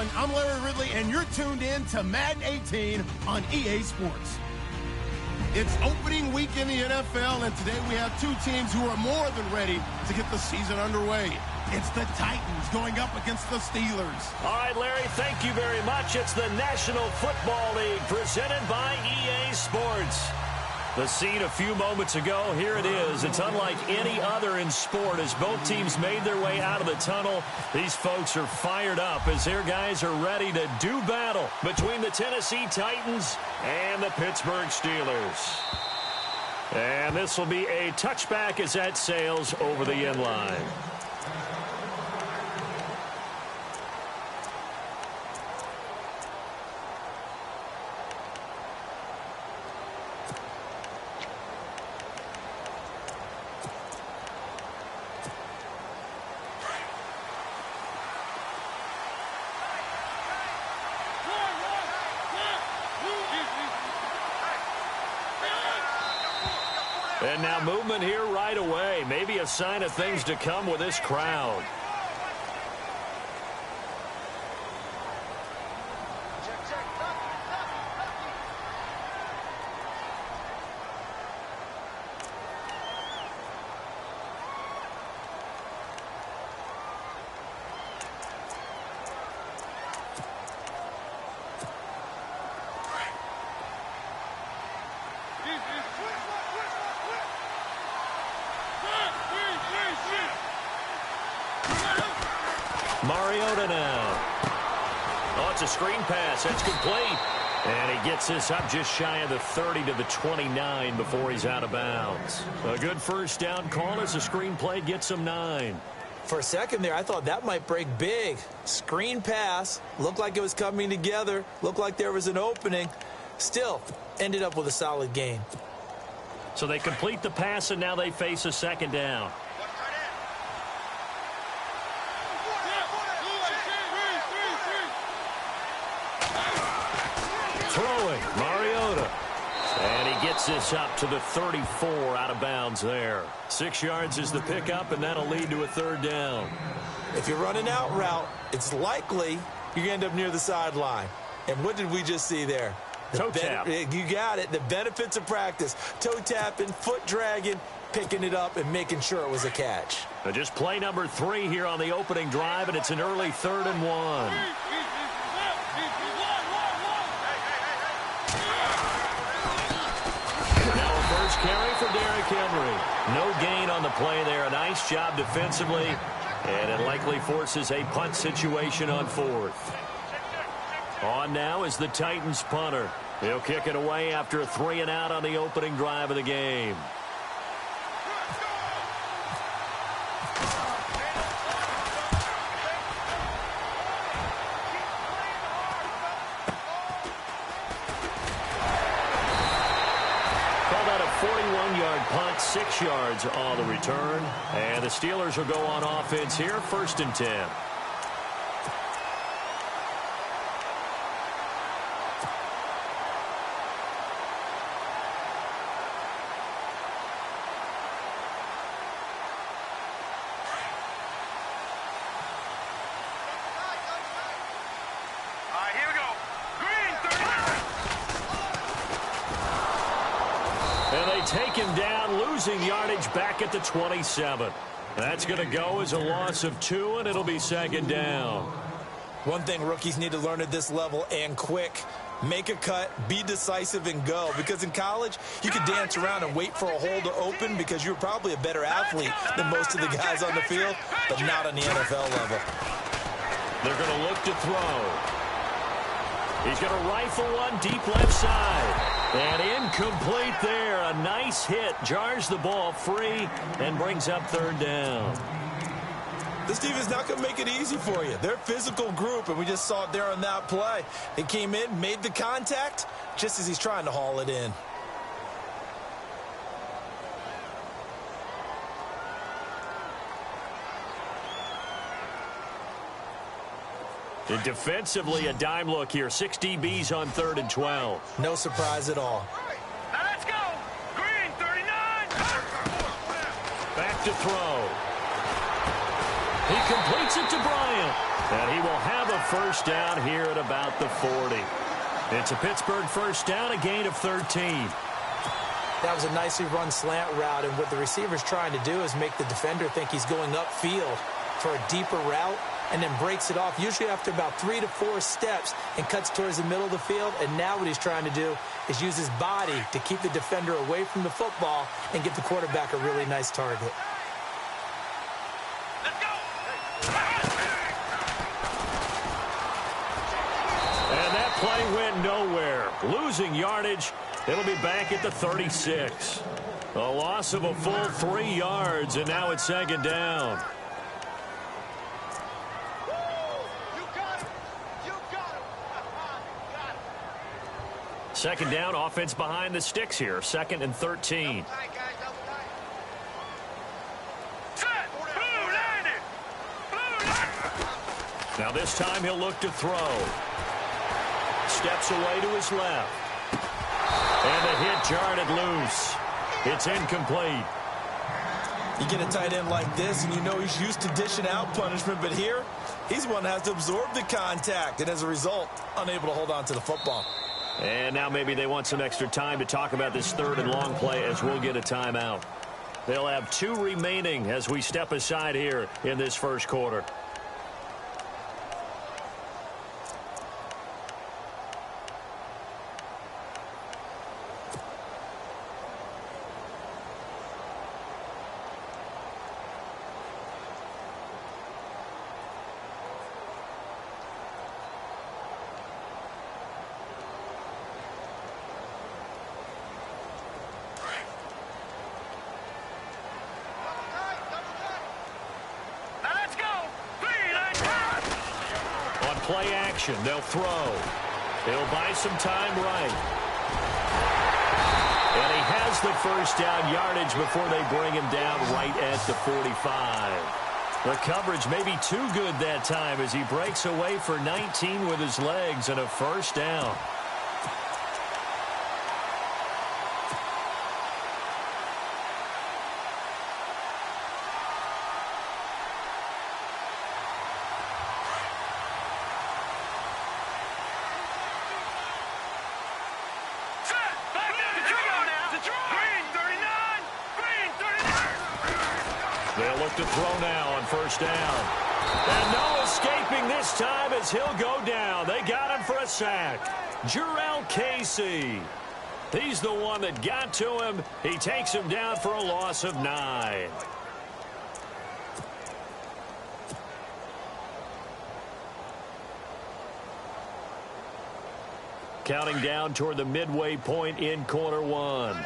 everyone. I'm Larry Ridley, and you're tuned in to Madden 18 on EA Sports. It's opening week in the NFL, and today we have two teams who are more than ready to get the season underway. It's the Titans going up against the Steelers. All right, Larry, thank you very much. It's the National Football League presented by EA Sports. The scene a few moments ago, here it is. It's unlike any other in sport as both teams made their way out of the tunnel. These folks are fired up as their guys are ready to do battle between the Tennessee Titans and the Pittsburgh Steelers. And this will be a touchback as that sails over the end line. And now movement here right away. Maybe a sign of things to come with this crowd. Mariota now. Oh, it's a screen pass. That's complete. And he gets this up just shy of the 30 to the 29 before he's out of bounds. A good first down call as the screen play gets him 9. For a second there, I thought that might break big. Screen pass. Looked like it was coming together. Looked like there was an opening. Still, ended up with a solid gain. So they complete the pass, and now they face a second down. Throwing, Mariota. And he gets this up to the 34 out of bounds there. 6 yards is the pickup, and that'll lead to a third down. If you're running out route, it's likely you end up near the sideline. And what did we just see there? Toe tap. You got it. The benefits of practice. Toe tapping, foot dragging, picking it up, and making sure it was a catch. Just play number 3 here on the opening drive, and it's an early 3rd and 1. First carry for Derrick Henry. No gain on the play there. A nice job defensively. And it likely forces a punt situation on 4th. On now is the Titans punter. He'll kick it away after a 3 and out on the opening drive of the game. Called out a 41-yard punt, 6 yards on the return. And the Steelers will go on offense here, 1st and 10. Take him down, losing yardage back at the 27. That's going to go as a loss of 2, and it'll be 2nd down. One thing rookies need to learn at this level, and quick. Make a cut, be decisive, and go. Because in college, you could dance around and wait for a hole to open because you're probably a better athlete than most of the guys on the field, but not on the NFL level. They're going to look to throw. He's going to rifle one deep left side. And incomplete there. A nice hit. Jars the ball free and brings up 3rd down. This team is not going to make it easy for you. They're a physical group, and we just saw it there on that play. They came in, made the contact, just as he's trying to haul it in. And defensively, a dime look here. 6 DBs on 3rd and 12. No surprise at all. Now let's go. Green, 39. Back to throw. He completes it to Bryant. And he will have a first down here at about the 40. It's a Pittsburgh first down, a gain of 13. That was a nicely run slant route, and what the receiver's trying to do is make the defender think he's going upfield for a deeper route, and then breaks it off, usually after about 3 to 4 steps, and cuts towards the middle of the field. And now what he's trying to do is use his body to keep the defender away from the football and get the quarterback a really nice target. And that play went nowhere. Losing yardage. It'll be back at the 36. A loss of a full 3 yards, and now it's second down. Second down, offense behind the sticks here. 2nd and 13. Now this time he'll look to throw. Steps away to his left. And the hit jarred it loose. It's incomplete. You get a tight end like this, and you know he's used to dishing out punishment, but here, he's the one that has to absorb the contact, and as a result, unable to hold on to the football. And now maybe they want some extra time to talk about this 3rd and long play as we'll get a timeout. They'll have 2 remaining as we step aside here in this first quarter. Play action. They'll throw. He'll buy some time right. And he has the first down yardage before they bring him down right at the 45. The coverage may be too good that time as he breaks away for 19 with his legs and a first down. They'll look to throw now on first down. And no escaping this time as he'll go down. They got him for a sack. Jarrell Casey. He's the one that got to him. He takes him down for a loss of 9. Counting down toward the midway point in quarter 1.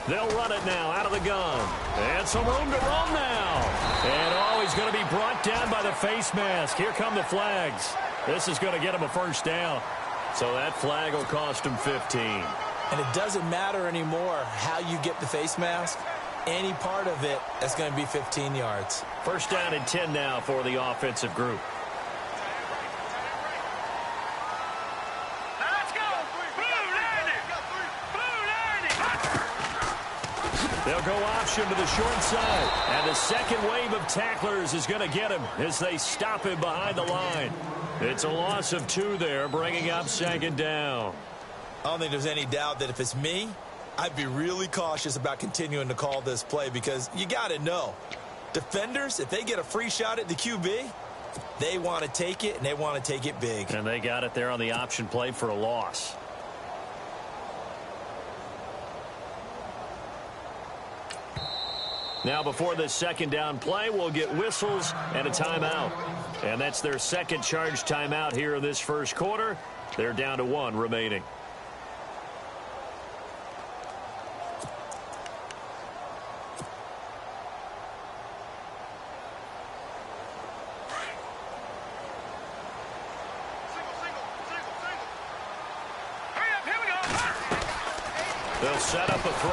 They'll run it now out of the gun. And some room to roam now. And he's going to be brought down by the face mask. Here come the flags. This is going to get him a first down. So that flag will cost him 15. And it doesn't matter anymore how you get the face mask. Any part of it, that's going to be 15 yards. First down and 10 now for the offensive group. They'll go option to the short side. And the second wave of tacklers is going to get him as they stop him behind the line. It's a loss of 2 there, bringing up second down. I don't think there's any doubt that if it's me, I'd be really cautious about continuing to call this play because you got to know, defenders, if they get a free shot at the QB, they want to take it, and they want to take it big. And they got it there on the option play for a loss. Now before this second down play, we'll get whistles and a timeout. And that's their second charge timeout here in this first quarter. They're down to 1 remaining. They'll set up a throw.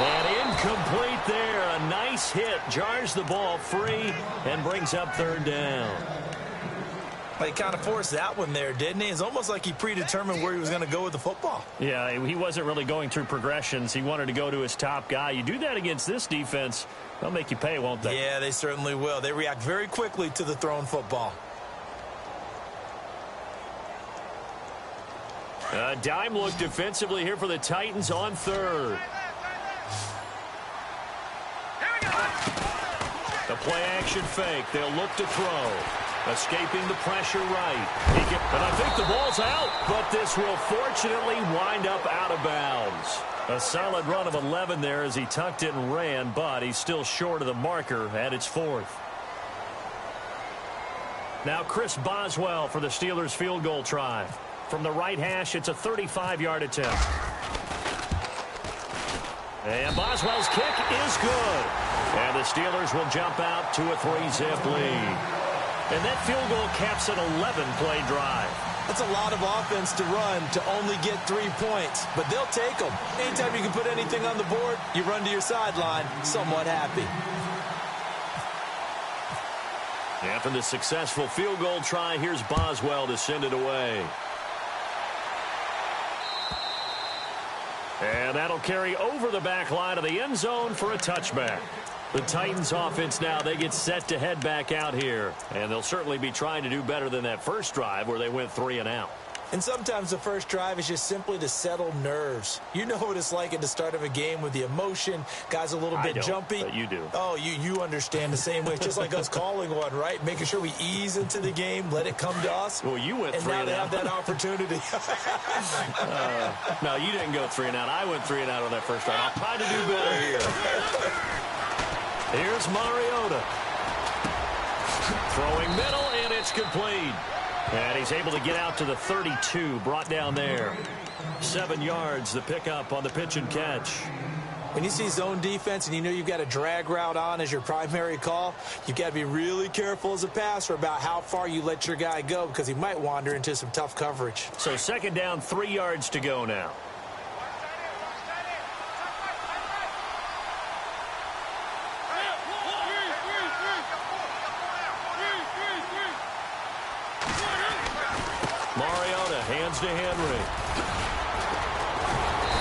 And incomplete there. A nice hit. Jars the ball free and brings up third down. He kind of forced that one there, didn't he? It's almost like he predetermined where he was going to go with the football. Yeah, he wasn't really going through progressions. He wanted to go to his top guy. You do that against this defense, they'll make you pay, won't they? Yeah, they certainly will. They react very quickly to the thrown football. Dime look defensively here for the Titans on third. The play action fake. They'll look to throw. Escaping the pressure right. And I think the ball's out, but this will fortunately wind up out of bounds. A solid run of 11 there as he tucked it and ran, but he's still short of the marker at its 4th. Now Chris Boswell for the Steelers field goal try. From the right hash, it's a 35-yard attempt. And Boswell's kick is good. And the Steelers will jump out to a 3-zip lead. And that field goal caps an 11-play drive. That's a lot of offense to run to only get 3 points, but they'll take them. Anytime you can put anything on the board, you run to your sideline somewhat happy. After the successful field goal try, here's Boswell to send it away. And that'll carry over the back line of the end zone for a touchback. The Titans offense now, they get set to head back out here. And they'll certainly be trying to do better than that first drive where they went 3 and out. And sometimes the first drive is just simply to settle nerves. You know what it's like at the start of a game with the emotion. Guys a little bit jumpy. But you do. Oh, you understand the same way. It's just like us calling one, right? Making sure we ease into the game, let it come to us. Well, you went 3 and out. And now they have that opportunity. No, you didn't go 3 and out. I went 3 and out on that first drive. I'll try to do better here. Here's Mariota. Throwing middle, and it's complete. And he's able to get out to the 32, brought down there. 7 yards, the pickup on the pitch and catch. When you see zone defense and you know you've got a drag route on as your primary call, you've got to be really careful as a passer about how far you let your guy go because he might wander into some tough coverage. So 2nd down, 3 yards to go now. Hands to Henry.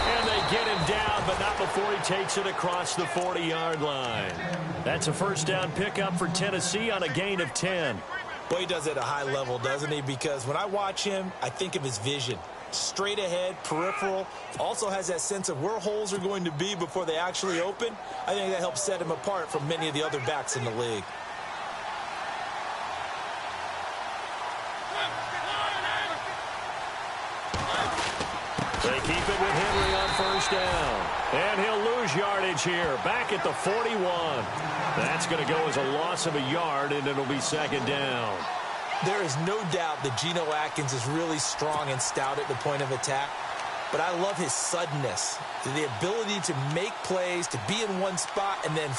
And they get him down, but not before he takes it across the 40-yard line. That's a 1st down pickup for Tennessee on a gain of 10. Well, he does it at a high level, doesn't he? Because when I watch him, I think of his vision. Straight ahead, peripheral. Also has that sense of where holes are going to be before they actually open. I think that helps set him apart from many of the other backs in the league. They keep it with Henry on 1st down. And he'll lose yardage here. Back at the 41. That's going to go as a loss of a yard, and it'll be 2nd down. There is no doubt that Geno Atkins is really strong and stout at the point of attack. But I love his suddenness. The ability to make plays, to be in one spot, and then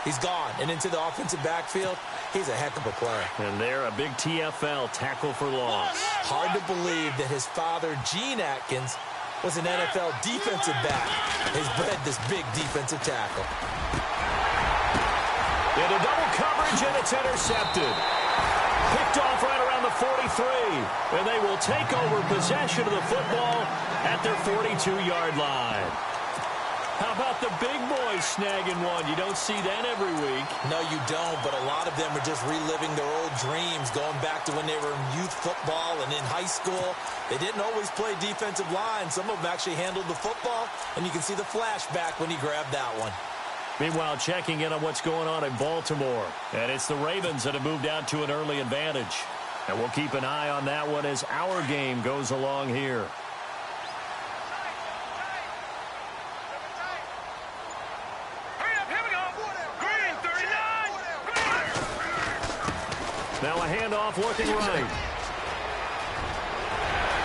he's gone. And into the offensive backfield, he's a heck of a player. And they're a big TFL, tackle for loss. Hard to believe that his father, Gene Atkins, was an NFL defensive back. He's bred this big defensive tackle. Into double coverage, and it's intercepted. Picked off right around the 43. And they will take over possession of the football at their 42-yard line. How about the big boys snagging one? You don't see that every week. No, you don't, but a lot of them are just reliving their old dreams, going back to when they were in youth football and in high school. They didn't always play defensive line. Some of them actually handled the football, and you can see the flashback when he grabbed that one. Meanwhile, checking in on what's going on in Baltimore. And it's the Ravens that have moved out to an early advantage. And we'll keep an eye on that one as our game goes along here. Now a handoff looking right.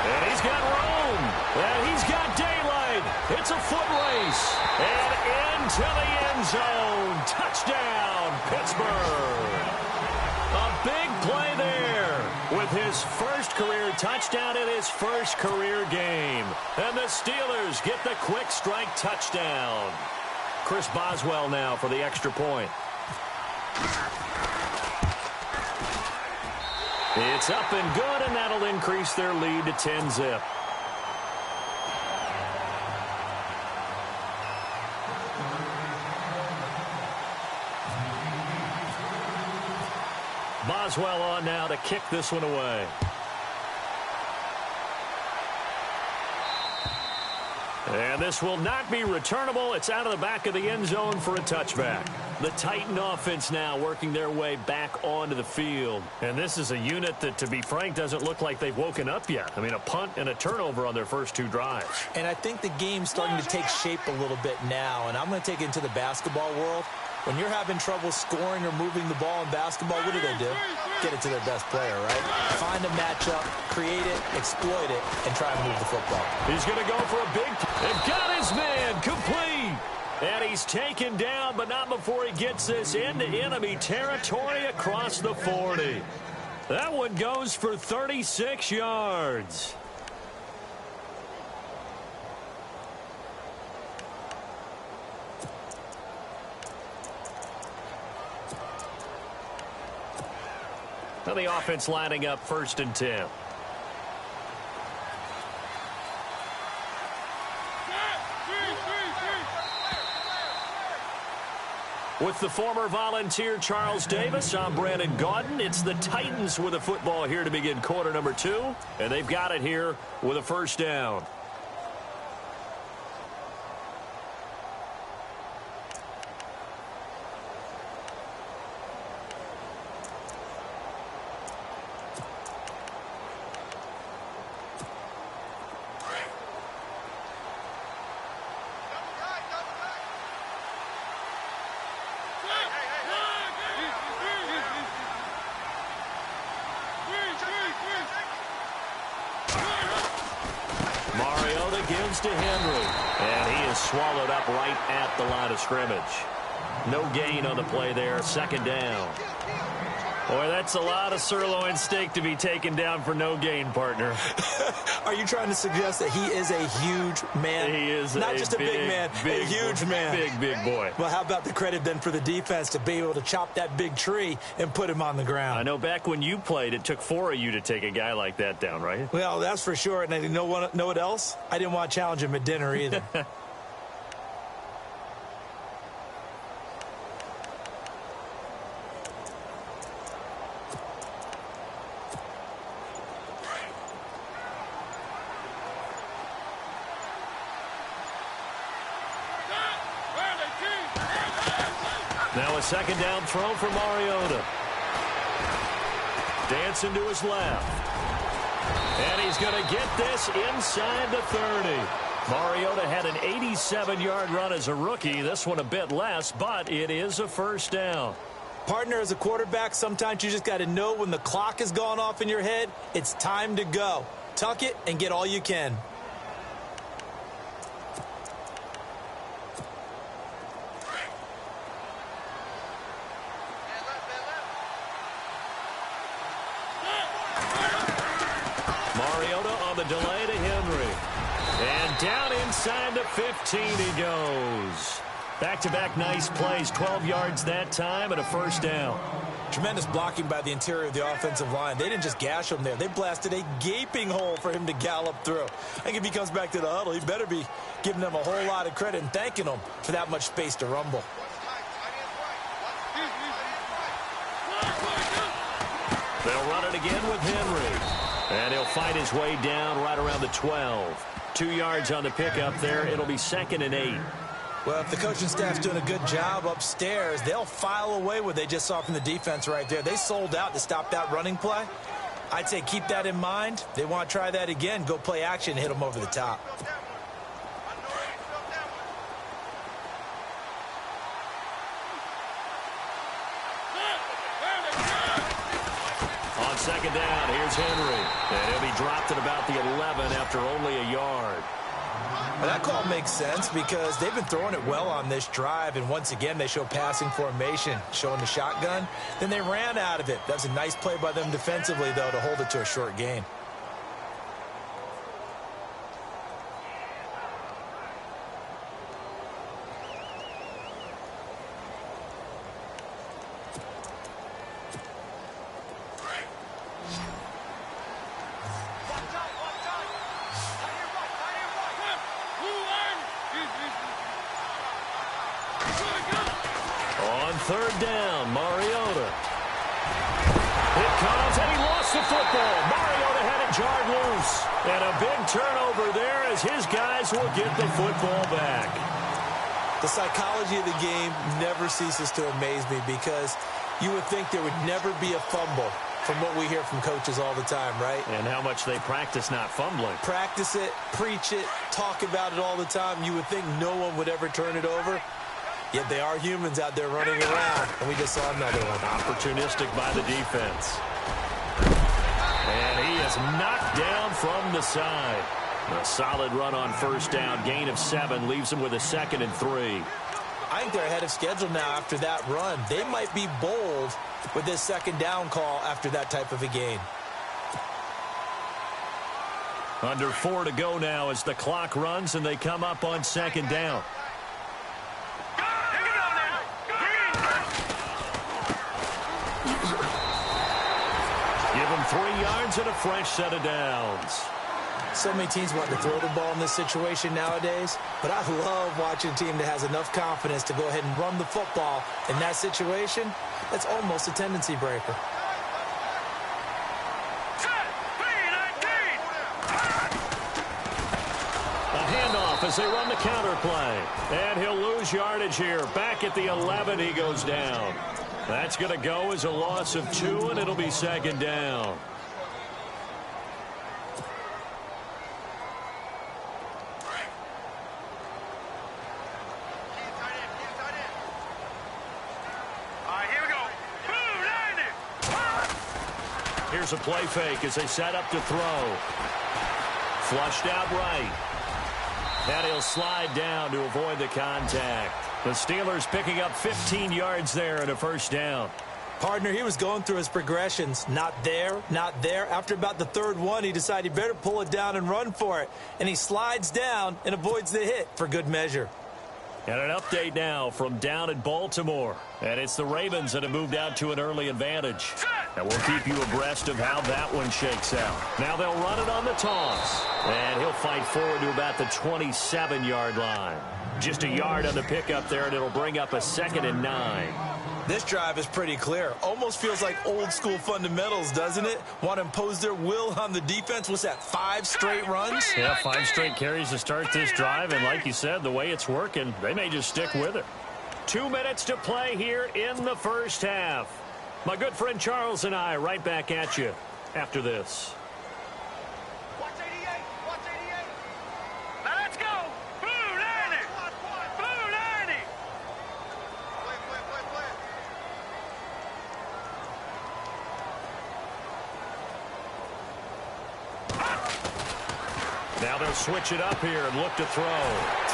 And he's got room. And he's got daylight. It's a foot race. And into the end zone. Touchdown, Pittsburgh. A big play there with his first career touchdown in his first career game. And the Steelers get the quick strike touchdown. Chris Boswell now for the extra point. It's up and good, and that'll increase their lead to 10-zip. Boswell on now to kick this one away. And this will not be returnable. It's out of the back of the end zone for a touchback. The Titan offense now working their way back onto the field. And this is a unit that, to be frank, doesn't look like they've woken up yet. I mean, a punt and a turnover on their first 2 drives. And I think the game's starting to take shape a little bit now. And I'm going to take it into the basketball world. When you're having trouble scoring or moving the ball in basketball, what do? Get it to their best player, right? Find a matchup, create it, exploit it, and try and move the football. He's going to go for a big... They've got his man complete. And he's taken down, but not before he gets this into enemy territory across the 40. That one goes for 36 yards. Now the offense lining up 1st and 10. With the former Volunteer Charles Davis, I'm Brandon Gaudin. It's the Titans with the football here to begin quarter number 2, and they've got it here with a 1st down. To Henry, and he is swallowed up right at the line of scrimmage. No gain on the play there. 2nd down. Boy, that's a lot of sirloin steak to be taken down for no gain, partner. Are you trying to suggest that he is a huge man? He is not just a big man, a huge man. Big boy. Well, how about the credit then for the defense to be able to chop that big tree and put him on the ground? I know back when you played, it took 4 of you to take a guy like that down, right? Well, that's for sure. And you know what else? I didn't want to challenge him at dinner either. Now a 2nd down throw for Mariota. Dancing to his left. And he's going to get this inside the 30. Mariota had an 87-yard run as a rookie. This one a bit less, but it is a 1st down. Partner, as a quarterback, sometimes you just got to know when the clock has gone off in your head, it's time to go. Tuck it and get all you can. Delay to Henry. And down inside the 15 he goes. Back-to-back nice plays. 12 yards that time and a 1st down. Tremendous blocking by the interior of the offensive line. They didn't just gash him there. They blasted a gaping hole for him to gallop through. I think if he comes back to the huddle, he better be giving them a whole lot of credit and thanking them for that much space to rumble. They'll run it again with Henry. And he'll fight his way down right around the 12. 2 yards on the pickup there. It'll be 2nd and 8. Well, if the coaching staff's doing a good job upstairs, they'll file away what they just saw from the defense right there. They sold out to stop that running play. I'd say keep that in mind. They want to try that again. Go play action, hit them over the top. On 2nd down, here's Henry. And he'll be dropped at about the 11 after only a yard. Well, that call makes sense because they've been throwing it well on this drive, and once again they show passing formation, showing the shotgun. Then they ran out of it. That's a nice play by them defensively, though, to hold it to a short gain. third down. Mariota. It comes, and he lost the football. Mariota had it jarred loose. And a big turnover there as his guys will get the football back. The psychology of the game never ceases to amaze me because you would think there would never be a fumble from what we hear from coaches all the time, right? And how much they practice not fumbling. Practice it, preach it, talk about it all the time. You would think no one would ever turn it over. Yet they are humans out there running around, and we just saw another one. Opportunistic by the defense. And he is knocked down from the side. A solid run on first down. Gain of 7 leaves him with a 2nd and 3. I think they're ahead of schedule now after that run. They might be bold with this 2nd down call after that type of a gain. Under 4 to go now as the clock runs and they come up on 2nd down. Give him 3 yards and a fresh set of downs. So many teams want to throw the ball in this situation nowadays, but I love watching a team that has enough confidence to go ahead and run the football in that situation. That's almost a tendency breaker. A handoff as they run the counter play. And he'll lose yardage here. Back at the 11, he goes down. That's going to go as a loss of 2, and it'll be 2nd down. Here's a play fake as they set up to throw. Flushed out right. And he'll slide down to avoid the contact. The Steelers picking up 15 yards there and a first down. Partner, he was going through his progressions. Not there, not there. After about the 3rd one, he decided he better pull it down and run for it. And he slides down and avoids the hit for good measure. And an update now from down in Baltimore. And it's the Ravens that have moved out to an early advantage. And we'll keep you abreast of how that one shakes out. Now they'll run it on the toss. And he'll fight forward to about the 27-yard line. Just a yard on the pickup there, and it'll bring up a 2nd and 9. This drive is pretty clear. Almost feels like old school fundamentals, doesn't it? Want to impose their will on the defense. What's that, 5 straight runs? Yeah, 5 straight carries to start this drive. And like you said, the way it's working, they may just stick with it. 2 minutes to play here in the first half. My good friend Charles and I right back at you after this. Watch 88. Watch 88. Now let's go. Blue 90. Blue 90. Play. Now they'll switch it up here and look to throw.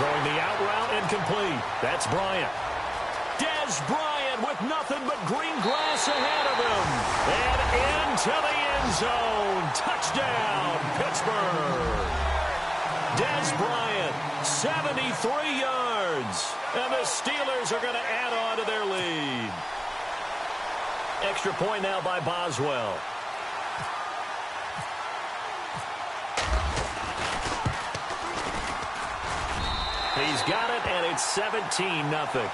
Throwing the out route incomplete. That's Bryant. Des Bryant with nothing but green grass ahead of him. And into the end zone. Touchdown, Pittsburgh. Des Bryant, 73 yards. And the Steelers are going to add on to their lead. Extra point now by Boswell. He's got it, and it's 17-0.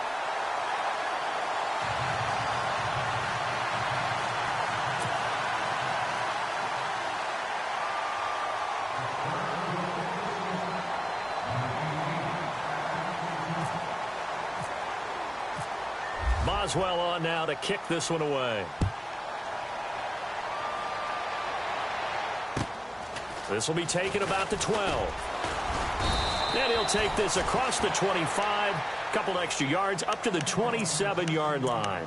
Boswell on now to kick this one away. This will be taken about the 12. And he'll take this across the 25. Couple extra yards up to the 27-yard line.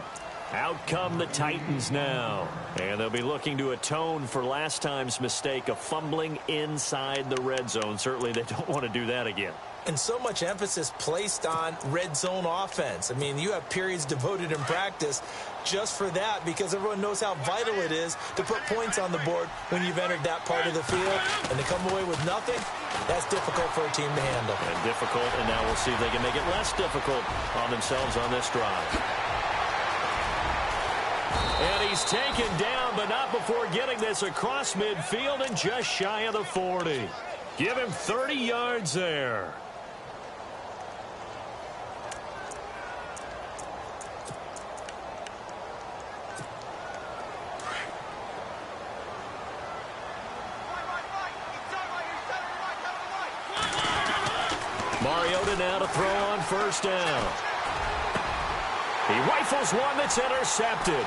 Out come the Titans now. And they'll be looking to atone for last time's mistake of fumbling inside the red zone. Certainly they don't want to do that again. And so much emphasis placed on red zone offense. I mean, you have periods devoted in practice just for that because everyone knows how vital it is to put points on the board when you've entered that part of the field. And to come away with nothing, that's difficult for a team to handle. And difficult, and now we'll see if they can make it less difficult on themselves on this drive. And he's taken down, but not before getting this across midfield and just shy of the 40. Give him 30 yards there. Mariota now to throw on first down. He rifles one that's intercepted.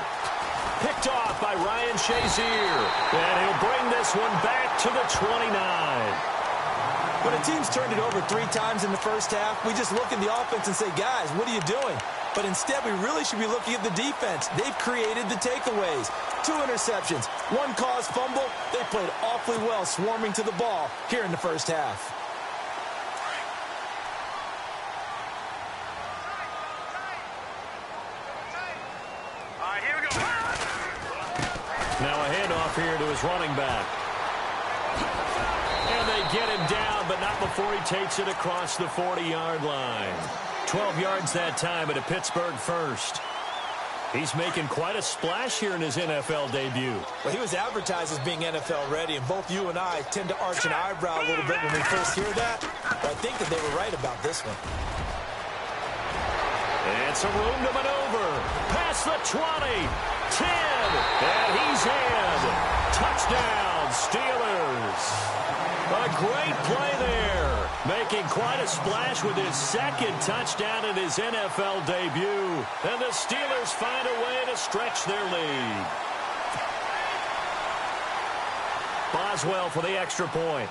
Picked off by Ryan Shazier. And he'll bring this one back to the 29. When a team's turned it over 3 times in the first half, we just look at the offense and say, guys, what are you doing? But instead, we really should be looking at the defense. They've created the takeaways. 2 interceptions, 1 caused fumble. They played awfully well swarming to the ball here in the first half. All right, here we go. Now a handoff here to his running back. And they get him down, but not before he takes it across the 40-yard line. 12 yards that time at a Pittsburgh first. He's making quite a splash here in his NFL debut. Well, he was advertised as being NFL ready, and both you and I tend to arch an eyebrow a little bit when we first hear that. But I think that they were right about this one. And some room to maneuver. Past the 20, 10, and he's in. Touchdown, Steelers. A great play there. Making quite a splash with his second touchdown in his NFL debut. And the Steelers find a way to stretch their lead. Boswell for the extra point.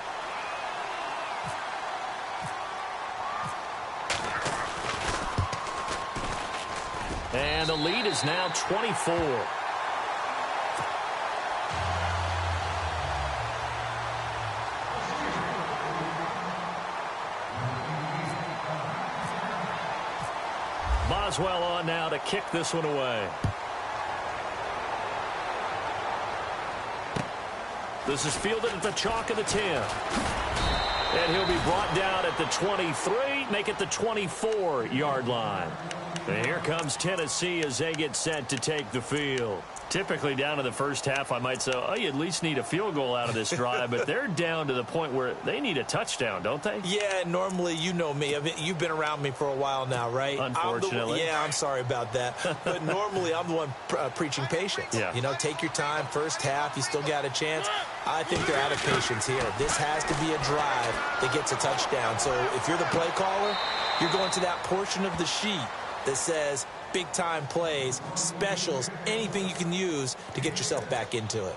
And the lead is now 24. Boswell on now to kick this one away. This is fielded at the chalk of the 10. And he'll be brought down at the 23, make it the 24-yard line. And here comes Tennessee as they get set to take the field. Typically down in the first half, I might say, oh, you at least need a field goal out of this drive, but they're down to the point where they need a touchdown, don't they? Yeah, normally, you know me. I mean, you've been around me for a while now, right? Unfortunately. I'm sorry about that. But normally, I'm the one preaching patience. Yeah. You know, take your time. First half, you still got a chance. I think they're out of patience here. This has to be a drive that gets a touchdown. So if you're the play caller, you're going to that portion of the sheet that says big-time plays, specials, anything you can use to get yourself back into it.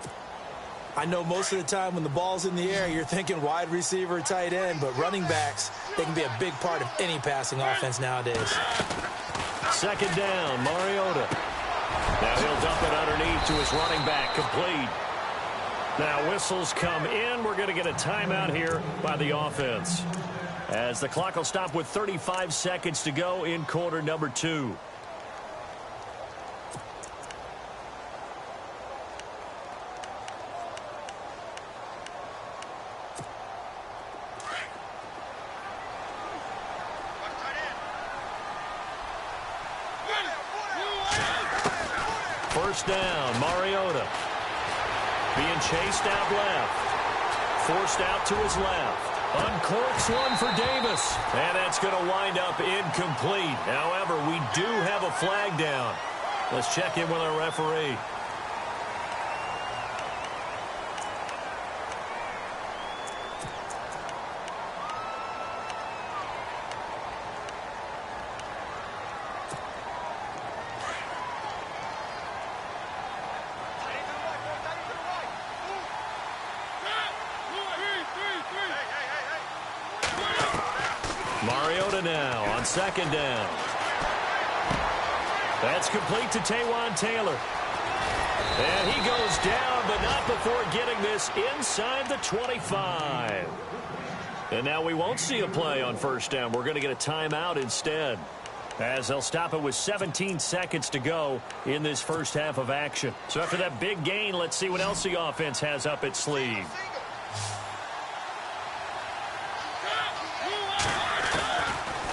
I know most of the time when the ball's in the air, you're thinking wide receiver, tight end, but running backs, they can be a big part of any passing offense nowadays. Second down, Mariota. Now he'll dump it underneath to his running back, complete. Now whistles come in. We're going to get a timeout here by the offense, as the clock will stop with 35 seconds to go in quarter number 2. First down, Mariota. Being chased out left. Forced out to his left. Uncorks one for Davis. And that's going to wind up incomplete. However, we do have a flag down. Let's check in with our referee. Mariota now on second down. That's complete to Taywan Taylor. And he goes down, but not before getting this inside the 25. And now we won't see a play on first down. We're going to get a timeout instead, as they'll stop it with 17 seconds to go in this first half of action. So after that big gain, let's see what else the offense has up its sleeve.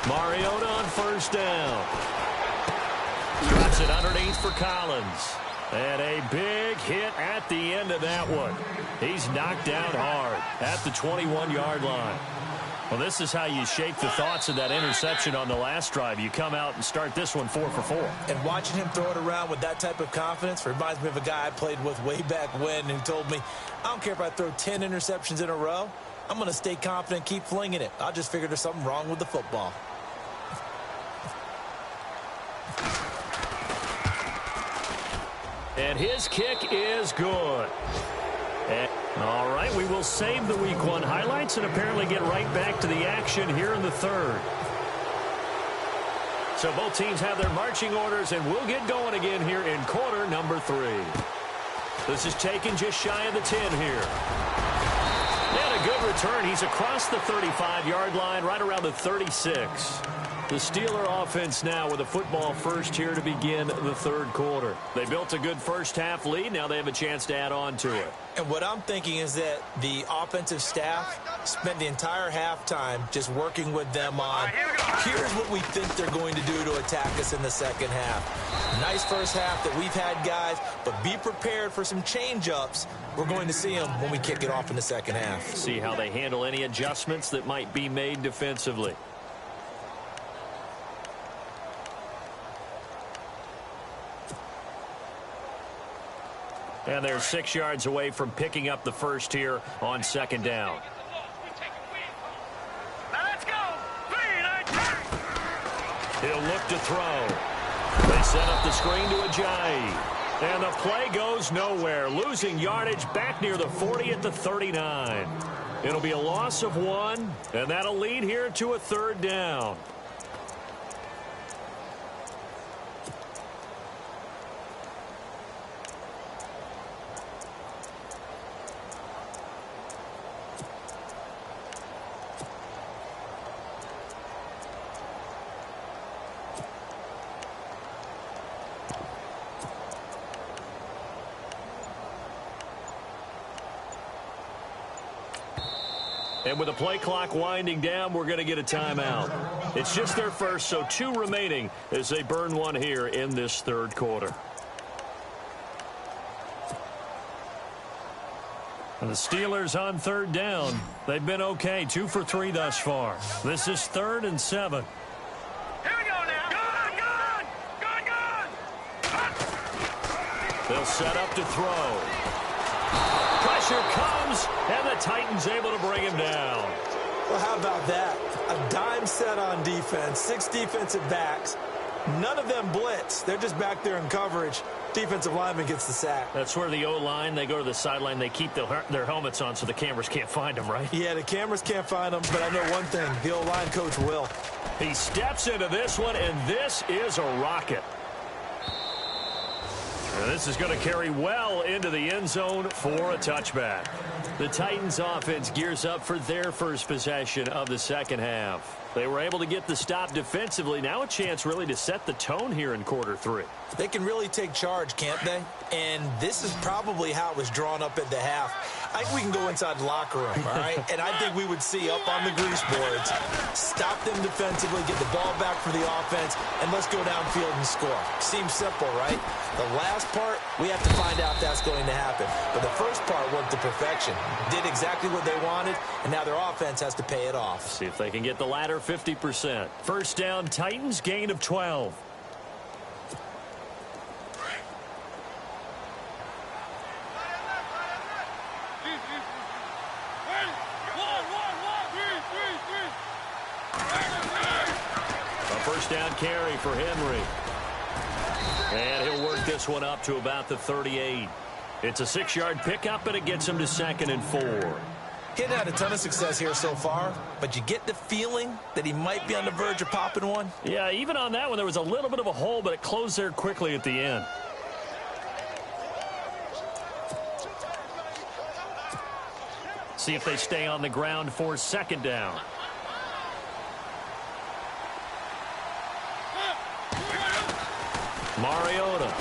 Mariota on first down. Drops it underneath for Collins. And a big hit at the end of that one. He's knocked down hard at the 21-yard line. Well, this is how you shape the thoughts of that interception on the last drive. You come out and start this one 4 for 4. And watching him throw it around with that type of confidence reminds me of a guy I played with way back when who told me, I don't care if I throw 10 interceptions in a row. I'm going to stay confident, keep flinging it. I just figured there's something wrong with the football. And his kick is good. All right, we will save the Week 1 highlights and apparently get right back to the action here in the third. So both teams have their marching orders, and we'll get going again here in quarter number 3. This is taken just shy of the 10 here. And a good return. He's across the 35-yard line, right around the 36. The Steeler offense now with a football first here to begin the third quarter. They built a good first-half lead. Now they have a chance to add on to it. And what I'm thinking is that the offensive staff spent the entire halftime just working with them on, here's what we think they're going to do to attack us in the second half. Nice first half that we've had, guys, but be prepared for some change-ups. We're going to see them when we kick it off in the second half. See how they handle any adjustments that might be made defensively. And they're 6 yards away from picking up the first here on second down. He'll look to throw. They set up the screen to Ajayi. And the play goes nowhere. Losing yardage back near the 40 at the 39. It'll be a loss of 1, and that'll lead here to a third down. And with the play clock winding down, we're going to get a timeout. It's just their first, so 2 remaining as they burn one here in this third quarter. And the Steelers on third down. They've been okay, 2 for 3 thus far. This is 3rd and 7. Here we go now. Good. They'll set up to throw. Pressure comes, and the Titans able to bring him down. Well, how about that? A dime set on defense, 6 defensive backs. None of them blitz. They're just back there in coverage. Defensive lineman gets the sack. That's where the O-line, they go to the sideline, they keep their helmets on so the cameras can't find them, right? Yeah, the cameras can't find them, but I know one thing. The O-line coach will. He steps into this one, and this is a rocket. And this is going to carry well into the end zone for a touchback. The Titans offense gears up for their first possession of the second half. They were able to get the stop defensively. Now a chance really to set the tone here in quarter 3. They can really take charge, can't they? And this is probably how it was drawn up at the half. I think we can go inside the locker room, all right? And I think we would see up on the grease boards, stop them defensively, get the ball back for the offense, and let's go downfield and score. Seems simple, right? The last part, we have to find out if that's going to happen. But the first part worked to perfection. Did exactly what they wanted, and now their offense has to pay it off. See if they can get the latter 50%. First down, Titans, gain of 12. First down carry for Henry. And he'll work this one up to about the 38. It's a 6-yard pickup, and it gets him to 2nd and 4. He hadn't had a ton of success here so far, but you get the feeling that he might be on the verge of popping one. Yeah, even on that one, there was a little bit of a hole, but it closed there quickly at the end. See if they stay on the ground for second down. Mariota.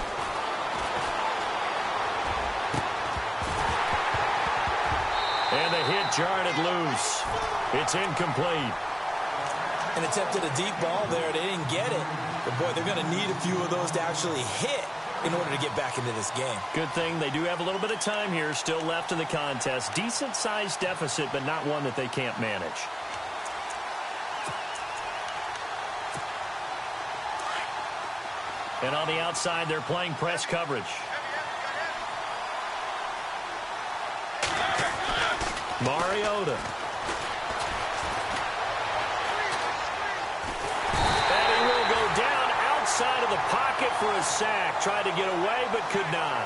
And the hit jarred it loose. It's incomplete. And attempted a deep ball there. They didn't get it. But, boy, they're going to need a few of those to actually hit in order to get back into this game. Good thing they do have a little bit of time here still left in the contest. Decent-sized deficit, but not one that they can't manage. And on the outside, they're playing press coverage. Mariota. for a sack. Tried to get away, but could not.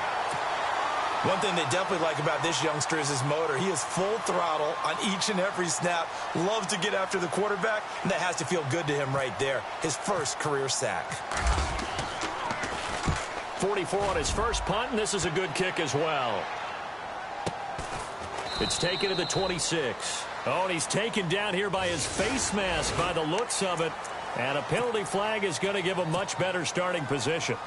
One thing they definitely like about this youngster is his motor. He is full throttle on each and every snap. Loves to get after the quarterback, and that has to feel good to him right there. His first career sack. 44 on his first punt, and this is a good kick as well. It's taken to the 26. Oh, and he's taken down here by his face mask by the looks of it. And a penalty flag is going to give a much better starting position.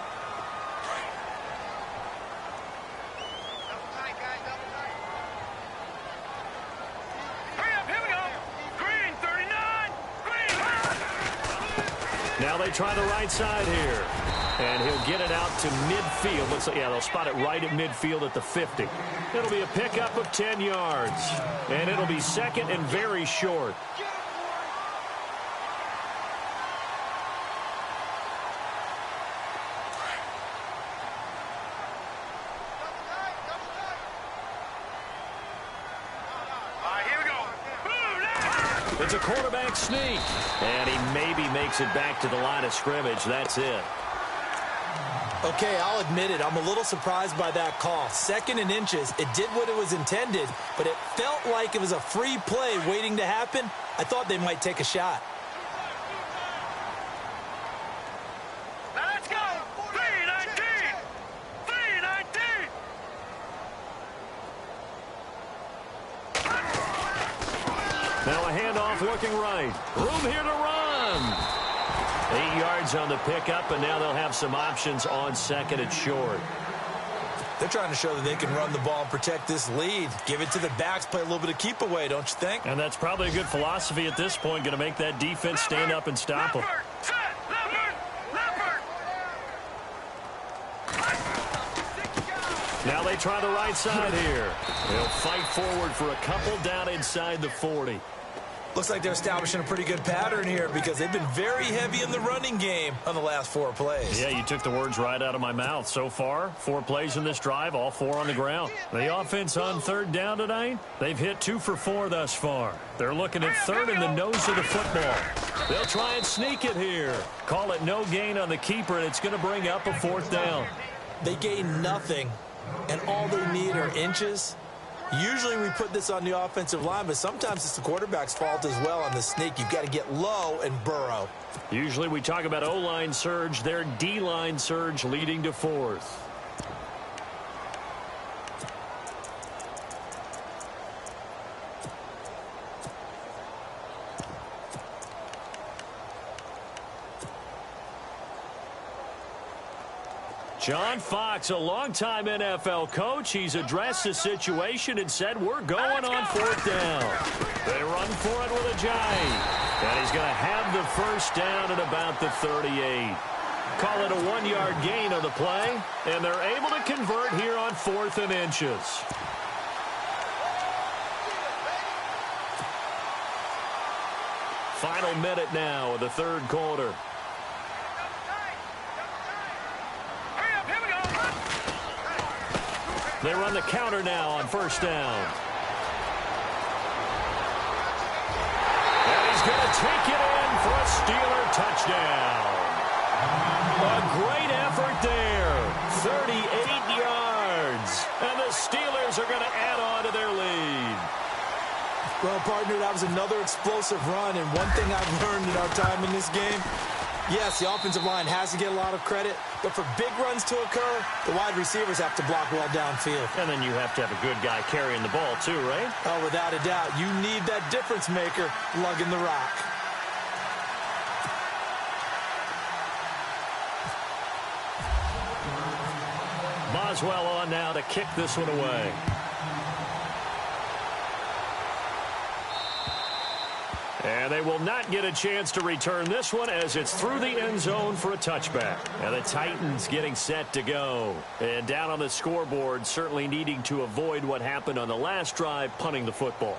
Now they try the right side here. And he'll get it out to midfield. Looks like, yeah, they'll spot it right at midfield at the 50. It'll be a pickup of 10 yards. And it'll be second and very short. It's a quarterback sneak. And he maybe makes it back to the line of scrimmage. That's it. Okay, I'll admit it. I'm a little surprised by that call. Second and inches. It did what it was intended, but it felt like it was a free play waiting to happen. I thought they might take a shot. Now let's go. 319. 319. Now a handoff looking right. Room here to run. 8 yards on the pickup, and now they'll have some options on second and short. They're trying to show that they can run the ball and protect this lead. Give it to the backs, play a little bit of keep away, don't you think? And that's probably a good philosophy at this point, going to make that defense stand up and stop them. Now they try the right side here. They'll fight forward for a couple down inside the 40. Looks like they're establishing a pretty good pattern here because they've been very heavy in the running game on the last 4 plays. Yeah, you took the words right out of my mouth. So far, 4 plays in this drive, all 4 on the ground. The offense on third down tonight, they've hit 2 for 4 thus far. They're looking at third in the nose of the football. They'll try and sneak it here. Call it no gain on the keeper, and it's going to bring up a 4th down. They gain nothing, and all they need are inches. Usually we put this on the offensive line, but sometimes it's the quarterback's fault as well on the sneak. You've got to get low and burrow. Usually we talk about O-line surge, their D-line surge leading to 4th. John Fox, a longtime NFL coach. He's addressed the situation and said, we're going on 4th down. They run for it with a giant. And he's going to have the first down at about the 38. Call it a 1-yard gain on the play. And they're able to convert here on 4th and inches. Final minute now of the 3rd quarter. They run the counter now on 1st down. And he's going to take it in for a Steeler touchdown. A great effort there. 38 yards. And the Steelers are going to add on to their lead. Well, partner, that was another explosive run. And one thing I've learned in our time in this game, yes, the offensive line has to get a lot of credit, but for big runs to occur, the wide receivers have to block well downfield. And then you have to have a good guy carrying the ball too, right? Oh, without a doubt. You need that difference maker lugging the rock. Boswell on now to kick this one away. And they will not get a chance to return this one as it's through the end zone for a touchback. And the Titans getting set to go. And down on the scoreboard, certainly needing to avoid what happened on the last drive, punting the football.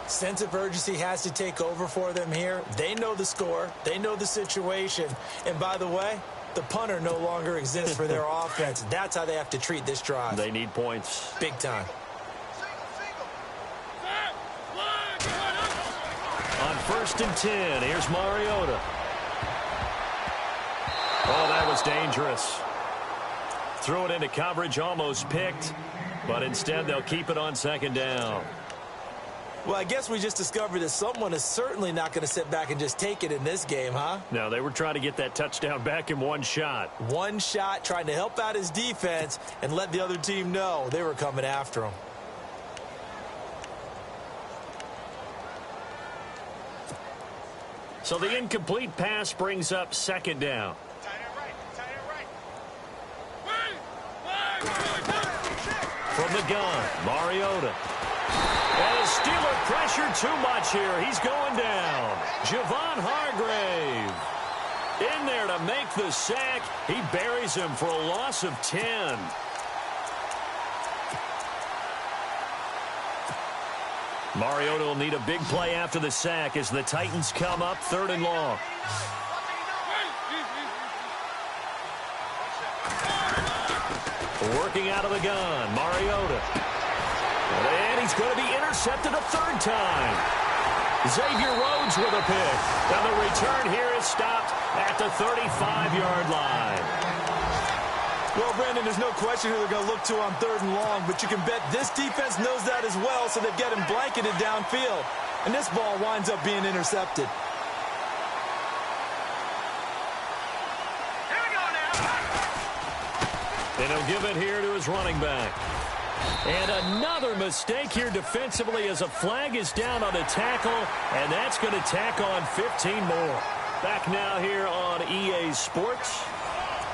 Sense of urgency has to take over for them here. They know the score. They know the situation. And by the way, the punter no longer exists for their offense. That's how they have to treat this drive. They need points. Big time. On 1st and 10, here's Mariota. Oh, that was dangerous. Threw it into coverage, almost picked, but instead they'll keep it on second down. Well, I guess we just discovered that someone is certainly not going to sit back and just take it in this game, huh? No, they were trying to get that touchdown back in one shot. One shot, trying to help out his defense and let the other team know they were coming after him. So the incomplete pass brings up second down. From the gun, Mariota. And the Steeler pressure too much here. He's going down. Javon Hargrave in there to make the sack. He buries him for a loss of 10. Mariota will need a big play after the sack as the Titans come up 3rd and long. Working out of the gun, Mariota. And he's going to be intercepted a 3rd time. Xavier Rhodes with a pick. And the return here is stopped at the 35-yard line. Well, Brandon, there's no question who they're going to look to on 3rd and long, but you can bet this defense knows that as well, so they've got him blanketed downfield. And this ball winds up being intercepted. And he'll give it here to his running back. And another mistake here defensively as a flag is down on a tackle, and that's going to tack on 15 more. Back now here on EA Sports.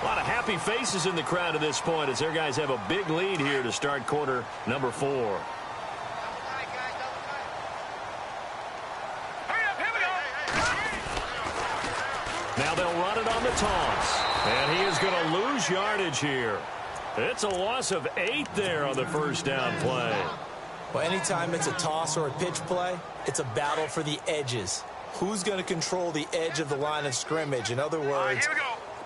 A lot of happy faces in the crowd at this point as their guys have a big lead here to start quarter number 4. Now they'll run it on the toss. And he is going to lose yardage here. It's a loss of 8 there on the first down play. Well, anytime it's a toss or a pitch play, it's a battle for the edges. Who's going to control the edge of the line of scrimmage? In other words,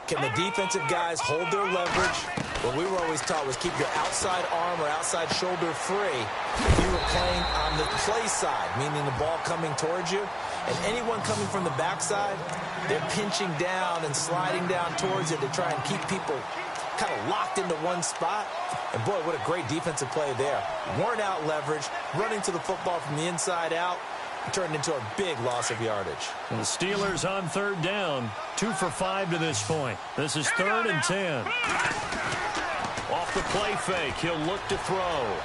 can the defensive guys hold their leverage? What we were always taught was keep your outside arm or outside shoulder free if you were playing on the play side, meaning the ball coming towards you. And anyone coming from the backside, they're pinching down and sliding down towards it to try and keep people kind of locked into one spot. And boy, what a great defensive play there. Worn out leverage, running to the football from the inside out, turned into a big loss of yardage. And the Steelers on 3rd down, 2 for 5 to this point. This is 3rd and 10. Off the play fake, he'll look to throw.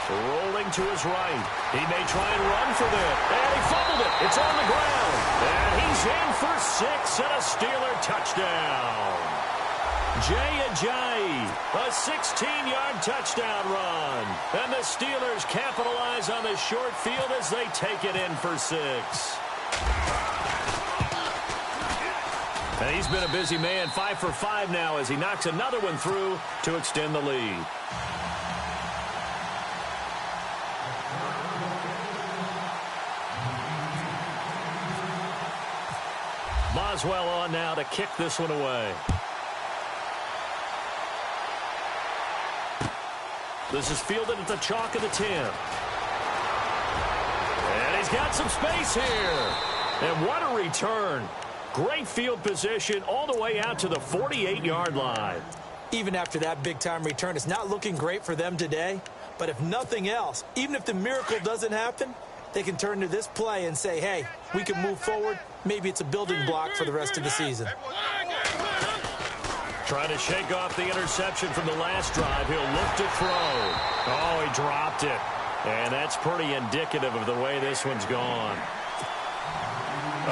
Rolling to his right. He may try and run for this. And he fumbled it. It's on the ground. And he's in for 6 and a Steeler touchdown. Jay Ajayi, a 16-yard touchdown run. And the Steelers capitalize on the short field as they take it in for 6. And he's been a busy man, 5 for 5 now as he knocks another one through to extend the lead. Boswell on now to kick this one away. This is fielded at the chalk of the 10. And he's got some space here. And what a return. Great field position all the way out to the 48-yard line. Even after that big-time return, it's not looking great for them today. But if nothing else, even if the miracle doesn't happen, they can turn to this play and say, hey, we can move forward. Maybe it's a building block for the rest of the season. Trying to shake off the interception from the last drive. He'll look to throw. Oh, he dropped it. And that's pretty indicative of the way this one's gone.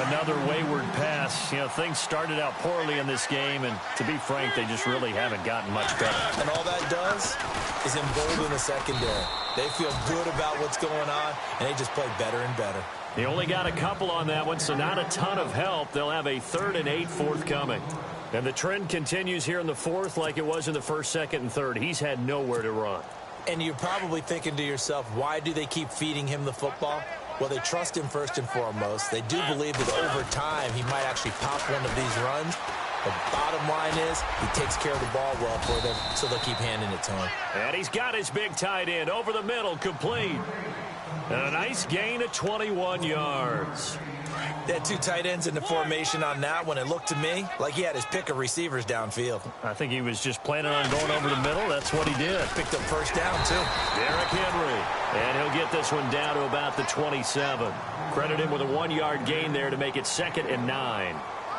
Another wayward pass. You know, things started out poorly in this game, and to be frank, they just really haven't gotten much better. And all that does is embolden the secondary. They feel good about what's going on, and they just play better and better. He only got a couple on that one, so not a ton of help. They'll have a 3rd and 8 forthcoming. And the trend continues here in the 4th like it was in the 1st, 2nd, and 3rd. He's had nowhere to run. And you're probably thinking to yourself, why do they keep feeding him the football? Well, they trust him first and foremost. They do believe that over time he might actually pop one of these runs. The bottom line is he takes care of the ball well for them, so they'll keep handing it to him. And he's got his big tight end over the middle, complete. And a nice gain of 21 yards. They had two tight ends in the formation on that one. It looked to me like he had his pick of receivers downfield. I think he was just planning on going over the middle. That's what he did. Picked up first down, too. Derrick Henry. And he'll get this one down to about the 27. Credit him with a 1-yard gain there to make it 2nd and 9.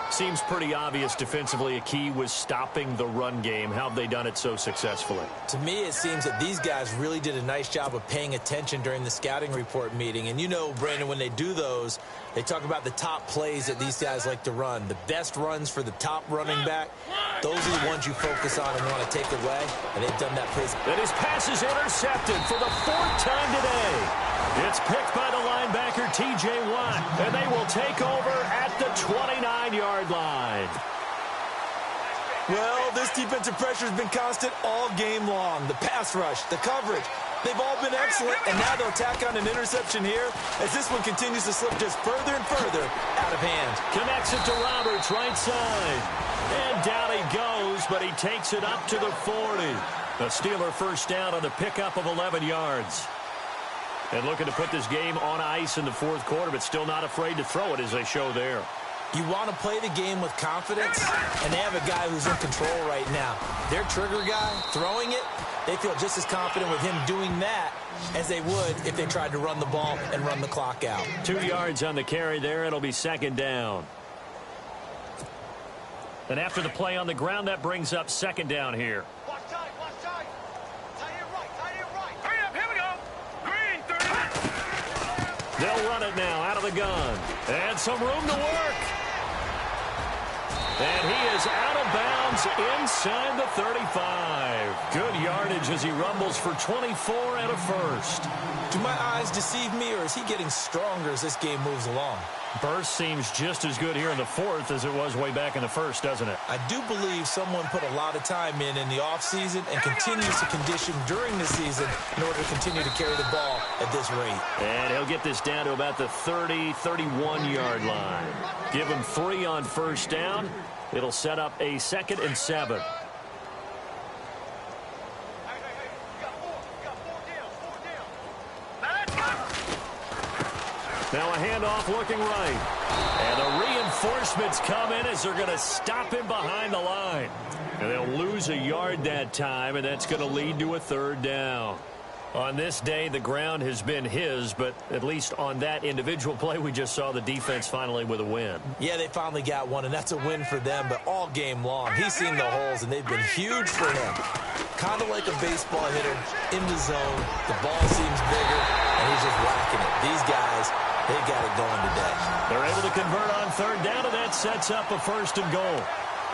Seems pretty obvious defensively a key was stopping the run game. How have they done it so successfully? To me, it seems that these guys really did a nice job of paying attention during the scouting report meeting. And you know, Brandon, when they do those, they talk about the top plays that these guys like to run. The best runs for the top running back, those are the ones you focus on and want to take away. And they've done that pretty. And his pass is intercepted for the 4th time today. It's picked by the linebacker, T.J. Watt, and they will take over at the 29-yard line. Well, this defensive pressure has been constant all game long. The pass rush, the coverage, they've all been excellent, and now they'll tack on an interception here as this one continues to slip just further and further out of hand. Connects it to Roberts, right side. And down he goes, but he takes it up to the 40. The Steeler first down on the pickup of 11 yards. And looking to put this game on ice in the 4th quarter, but still not afraid to throw it as they show there. You want to play the game with confidence, and they have a guy who's in control right now. Their trigger guy, throwing it, they feel just as confident with him doing that as they would if they tried to run the ball and run the clock out. 2 yards on the carry there. It'll be 2nd down. And after the play on the ground, that brings up 2nd down here. Watch tight, watch tight. Tight end right, tight end right. Hurry up, here we go. Green, 30. They'll run it now out of the gun. And some room to work. And he is out of bounds inside the 35. Good yardage as he rumbles for 24 and a first. Do my eyes deceive me, or is he getting stronger as this game moves along? Burst seems just as good here in the 4th as it was way back in the 1st, doesn't it? I do believe someone put a lot of time in the offseason and continues to condition during the season in order to continue to carry the ball at this rate. And he'll get this down to about the 30, 31-yard line. Give him 3 on first down. It'll set up a 2nd and 7. Now a handoff looking right. And the reinforcements come in as they're going to stop him behind the line. And they'll lose a yard that time, and that's going to lead to a 3rd down. On this day, the ground has been his, but at least on that individual play, we just saw the defense finally with a win. Yeah, they finally got one, and that's a win for them, but all game long, he's seen the holes, and they've been huge for him. Kind of like a baseball hitter in the zone. The ball seems bigger, and he's just whacking it. These guys, they got it going today. They're able to convert on 3rd down, and that sets up a 1st and goal.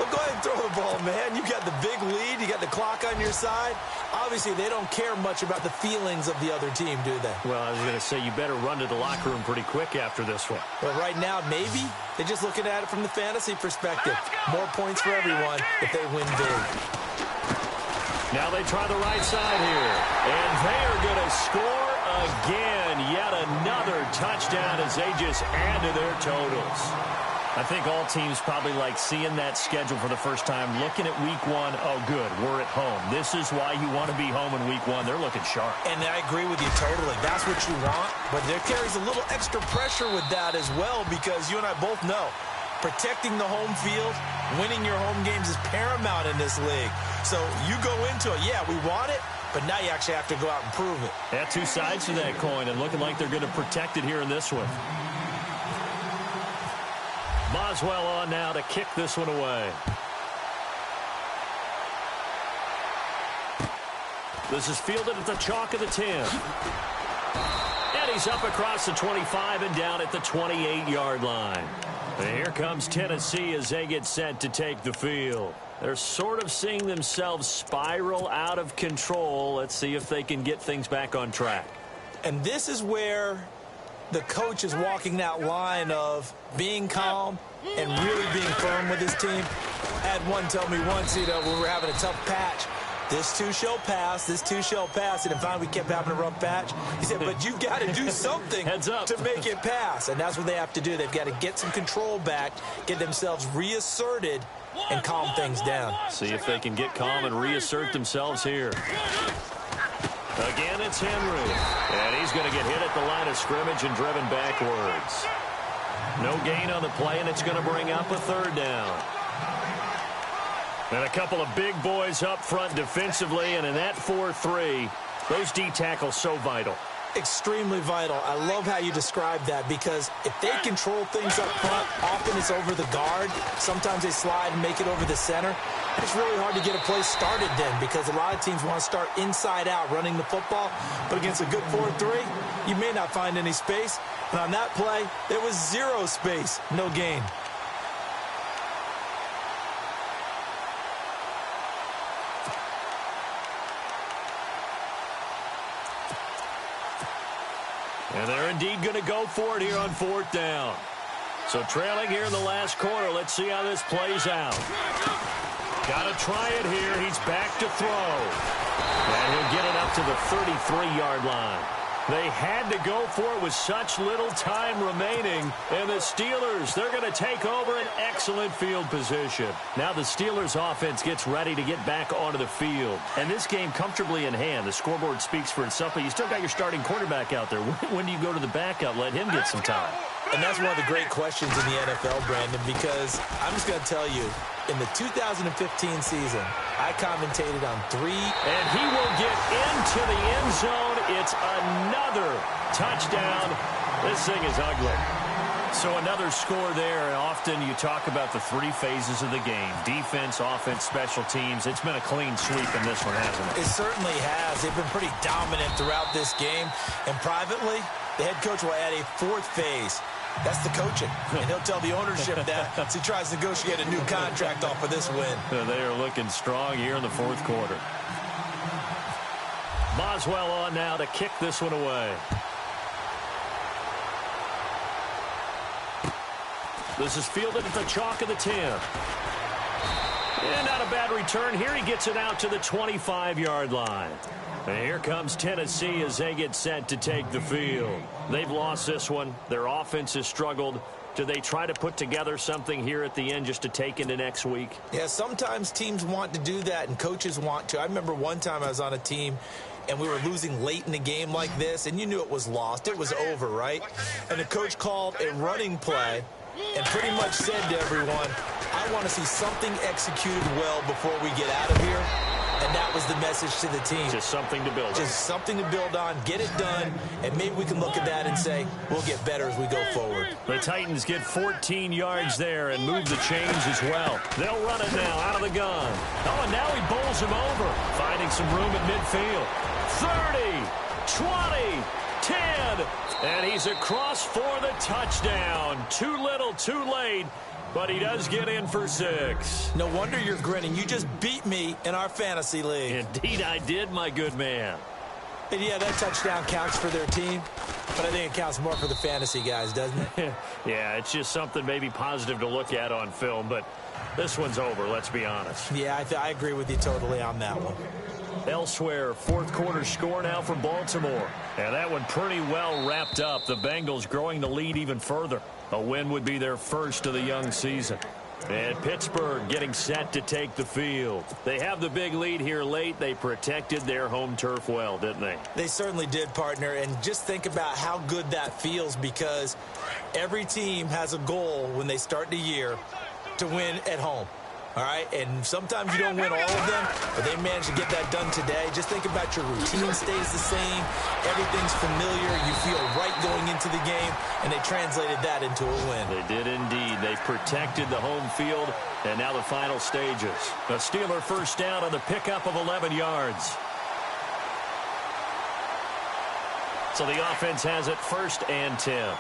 Well, go ahead and throw the ball, man. You got the big lead. You got the clock on your side. Obviously, they don't care much about the feelings of the other team, do they? Well, I was going to say, you better run to the locker room pretty quick after this one. Well, right now, maybe they're just looking at it from the fantasy perspective. More points for everyone if they win big. Now they try the right side here. And they are going to score again. Yet another touchdown as they just add to their totals. I think all teams probably like seeing that schedule for the first time, looking at week 1. Oh, good, we're at home. This is why you want to be home in week 1. They're looking sharp. And I agree with you totally. That's what you want. But there carries a little extra pressure with that as well, because you and I both know protecting the home field, winning your home games is paramount in this league. So you go into it, yeah, we want it, but now you actually have to go out and prove it. Yeah, 2 sides to that coin, and looking like they're going to protect it here in this one. Boswell on now to kick this one away. This is fielded at the chalk of the 10. And he's up across the 25 and down at the 28-yard line. And here comes Tennessee as they get set to take the field. They're sort of seeing themselves spiral out of control. Let's see if they can get things back on track. And this is where the coach is walking that line of being calm and really being firm with his team. I had one tell me once, when we were having a tough patch, this too shall pass, this too shall pass. And finally we kept having a rough patch. He said, but you've got to do something to make it pass. And that's what they have to do. They've got to get some control back, get themselves reasserted, and calm things down. See if they can get calm and reassert themselves here. Again, it's Henry. And he's going to get hit at the line of scrimmage and driven backwards. No gain on the play, and it's going to bring up a third down. And a couple of big boys up front defensively, and in that 4-3, those D tackles so vital. Extremely vital. I love how you describe that, because if they control things up front, often it's over the guard. Sometimes they slide and make it over the center. It's really hard to get a play started then, because a lot of teams want to start inside out running the football. But against a good 4-3, you may not find any space. And on that play, there was zero space, no gain. And they're indeed going to go for it here on 4th down. So trailing here in the last quarter. Let's see how this plays out. Got to try it here. He's back to throw. And he'll get it up to the 33-yard line. They had to go for it with such little time remaining. And the Steelers, they're going to take over an excellent field position. Now the Steelers offense gets ready to get back onto the field. And this game comfortably in hand. The scoreboard speaks for itself, but you still got your starting quarterback out there. When do you go to the backup? Let him get some time. And that's one of the great questions in the NFL, Brandon, because I'm just going to tell you, in the 2015 season, I commentated on 3. And he will get into the end zone. It's another touchdown. This thing is ugly. So another score there. And often you talk about the 3 phases of the game. Defense, offense, special teams. It's been a clean sweep in this one, hasn't it? It certainly has. They've been pretty dominant throughout this game. And privately, the head coach will add a 4th phase. That's the coaching. And he'll tell the ownership that as he tries to negotiate a new contract off of this win. They are looking strong here in the 4th quarter. Boswell on now to kick this one away. This is fielded at the chalk of the 10. And not a bad return here. He gets it out to the 25-yard line. And here comes Tennessee as they get set to take the field. They've lost this one. Their offense has struggled. Do they try to put together something here at the end just to take into next week? Yeah, sometimes teams want to do that and coaches want to. I remember one time I was on a team and we were losing late in the game like this, and you knew it was lost. It was over, right? And the coach called a running play and pretty much said to everyone, I want to see something executed well before we get out of here. And that was the message to the team. Just something to build on. Just something to build on, get it done, and maybe we can look at that and say, we'll get better as we go forward. The Titans get 14 yards there and move the chains as well. They'll run it now out of the gun. Oh, and now he bowls him over, finding some room at midfield. 30, 20, 10, and he's across for the touchdown. Too little, too late. But he does get in for 6. No wonder you're grinning. You just beat me in our fantasy league. Indeed I did, my good man. And yeah, that touchdown counts for their team, but I think it counts more for the fantasy guys, doesn't it? Yeah, it's just something maybe positive to look at on film, but this one's over, let's be honest. Yeah, I agree with you totally on that one. Elsewhere, 4th quarter score now for Baltimore. And that one pretty well wrapped up. The Bengals growing the lead even further. A win would be their first of the young season. And Pittsburgh getting set to take the field. They have the big lead here late. They protected their home turf well, didn't they? They certainly did, partner. And just think about how good that feels, because every team has a goal when they start the year to win at home. All right, and sometimes you don't win all of them, but they managed to get that done today. Just think about your routine stays the same. Everything's familiar. You feel right going into the game, and they translated that into a win. They did indeed. They protected the home field, and now the final stages. A Steeler first down on the pickup of 11 yards. So the offense has it 1st and 10.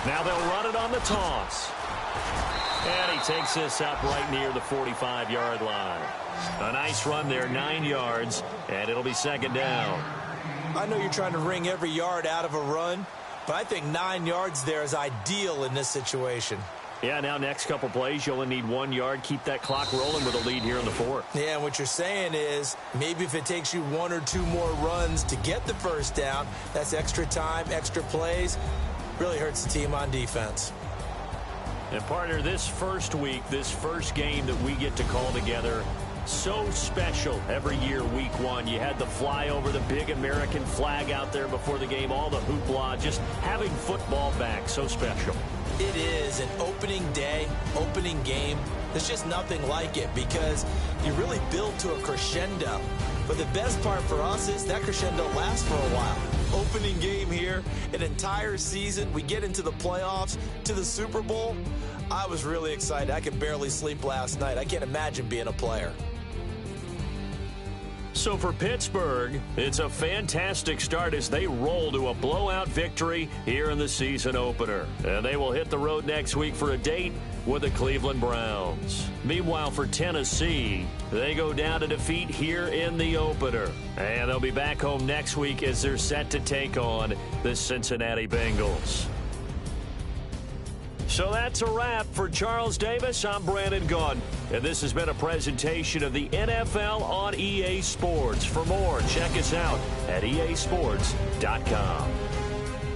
Now they'll run it on the toss. And he takes this up right near the 45-yard line. A nice run there, 9 yards, and it'll be 2nd down. I know you're trying to wring every yard out of a run, but I think 9 yards there is ideal in this situation. Yeah, now next couple plays, you only need 1 yard. Keep that clock rolling with a lead here in the fourth. Yeah, and what you're saying is maybe if it takes you 1 or 2 more runs to get the first down, that's extra time, extra plays, really hurts the team on defense. And partner, this first week, this first game that we get to call together, so special every year, week 1. You had the flyover, the big American flag out there before the game, all the hoopla, just having football back, so special. It is an opening day, opening game. There's just nothing like it because you really build to a crescendo. But the best part for us is that crescendo lasts for a while. Opening game here, an entire season. We get into the playoffs, to the Super Bowl. I was really excited. I could barely sleep last night. I can't imagine being a player. So for Pittsburgh, it's a fantastic start as they roll to a blowout victory here in the season opener. And they will hit the road next week for a date with the Cleveland Browns. Meanwhile, for Tennessee, they go down to defeat here in the opener. And they'll be back home next week as they're set to take on the Cincinnati Bengals. So that's a wrap. For Charles Davis, I'm Brandon Gaudin. And this has been a presentation of the NFL on EA Sports. For more, check us out at easports.com.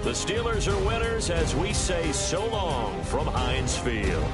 The Steelers are winners as we say so long from Heinz Field.